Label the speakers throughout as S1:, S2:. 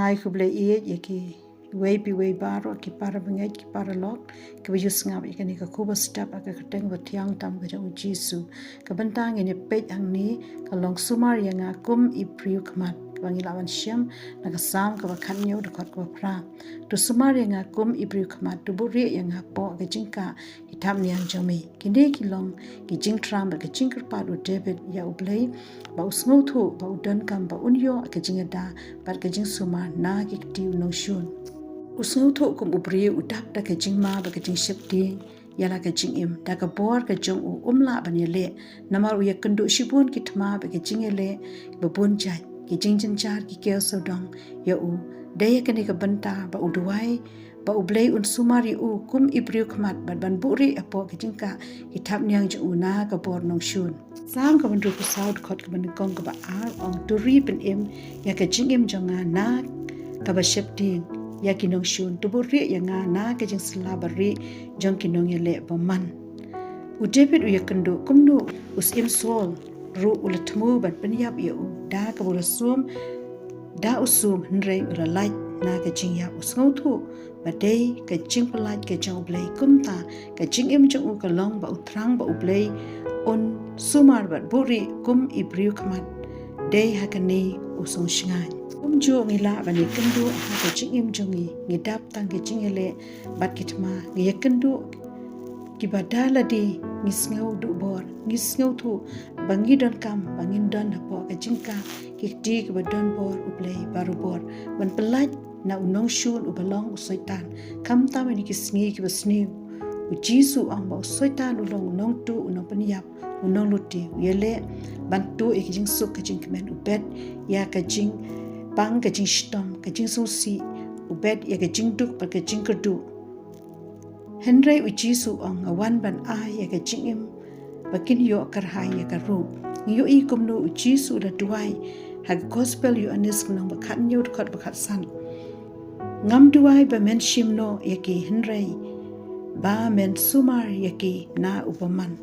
S1: ngai ku ble ye ki way pi way baro ki para bengai ki para lok ki yus ngap ikani ka kuba step aka kateng ba tiang tam ka jong jisu ka bantang ini pej ang ni ka long sumar yanga kum I briew khmat bangi lawan syam na ka sam ka ba khanyo de kot ko pra to sumar yanga kum I briew khmat to buri yanga po ka jingka ki tham nyang jomi kinde ki long ki jing tram ba ka jingker pa do David ya ublei ba usngo thu ba udan kam ba unyo ka jingada ba ka jing sumar na ki ti no shun usngo thu kum ubri udap da ka jing ma ba ka jing shipti yala ka jing im da ka bor ka jong u umla ban yele namar u yakundu shibun ki thma ba ka jing ele ba bun jai ki jing jin char ki kel so dong ya u daya ka ni ka banta ba uduai ba ublei un sumari u kum I briew khmat ban buri apo ka jing ka ki thap nyang ju na ka bor nong shun sam ka ban ru ku saud khot ka ban kong ka ba ar ong tu ri pen im ya ka jing im jonga na ka ba shipti ya kinong shun tu buri ya nga na ka jing slabari jong kinong yele ba man u David u yakundu kumnu us im sol ru ulatmu ban penyap ya u da ka bula sum da usum hnrei ura lait na ka jing ya usngau thu ba dei ka jing palait ka jong blei kumta ka jing im jong u ka long ba utrang ba ublei on sumar ba buri kum I briew khmat dei hakani usong shingai jo ngila bani kendu ha ka jing im jongi ngidap tang ke jingele bat kitma ngi yakendu ki badala di ngisngau du bor ngisngau thu bangi don kam bangin don hapo ka jingka ki ti ki badon bor uplei baru bor ban pelaj na unong shun ubalong usaitan kam ta mani ki sngi ki basni u jisu ang ba usaitan ulong unong tu unong paniap unong luti yele bantu e ki jing suk ka jing kmen ubet ya ka jing pang ka jing stom ka jing susi ubet ya ka jing duk pa ka jing kerdu henrei u jisu ang awan ban a ya ka jing im bakin yo kar hai ya ka ru yo I kumnu u jisu la duai ha gospel yu anis nang ba khat nyu khot ba khat san ngam duai ba men shim no ya ki henrei ba men sumar ya ki na upaman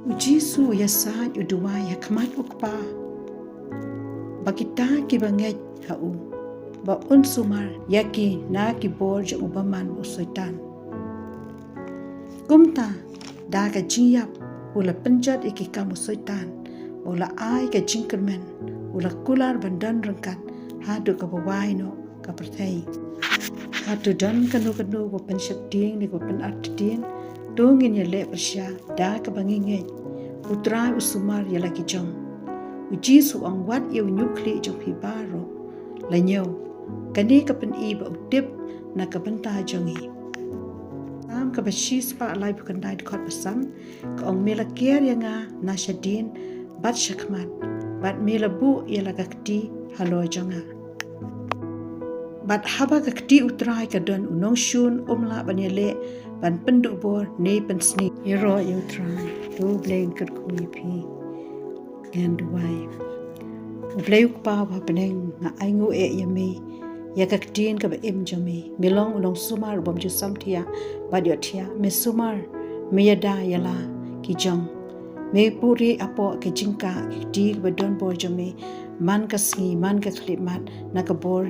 S1: u jisu ya sa yu duai ya khmat ukpa bakita ki banget hau ba un sumar yaki na ki borj ubaman usaitan kumta da ka jinyap ula penjat iki kam usaitan ula ai ka jingkermen ula kular bandan rengkat hadu ka bawai no ka perthai hadu dan kanu ba pensyap ding ni ba pen artin dongin ya le persya da ka banginge utra usumar ya lagi jong Jisu ang wat yêu nyukli jong hibaro lanyo kani kapan I ba utip na kapanta jongi am ka bashis pa alai bukan dai khot pasam ka ong mela ker yanga na shadin bat shakmat bat mela bu yela gakti halo jonga bat haba gakti utrai ka don unong shun umla banyele ban pendu bor ne pensni yero yu trai do blain kat kui pi and why ubleu pa ba peneng nga aingu e yami ya ka tin ka ba im jami milong ulong sumar bom ju samthia ba dio thia me sumar me yada yala ki jong me puri apo ke jingka ki ti ba don bor jami man ka sngi man ka khlimat na ka bor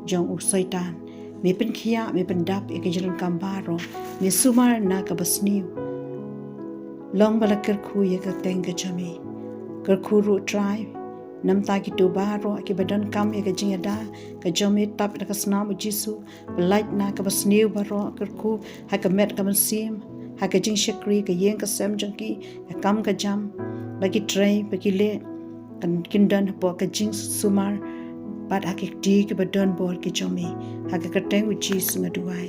S1: jong u saitan me pen khia me pen dap e ke jilon kambaro me sumar na ka basni long bala ker khu ye ka teng ka jami kerkuru try namta ki to baro ki badan kam ya ka jingada ka jomi tap ka snam jisu light na ka basniu baro kerku ha ka met ka sim ha ka jing shakri ka yeng ka sem jangki ka kam ka jam bagi tray bagi le kan kindan po ka jing sumar bat ha ki ti ki badan bor ki jomi ha ka teng jisu ngaduai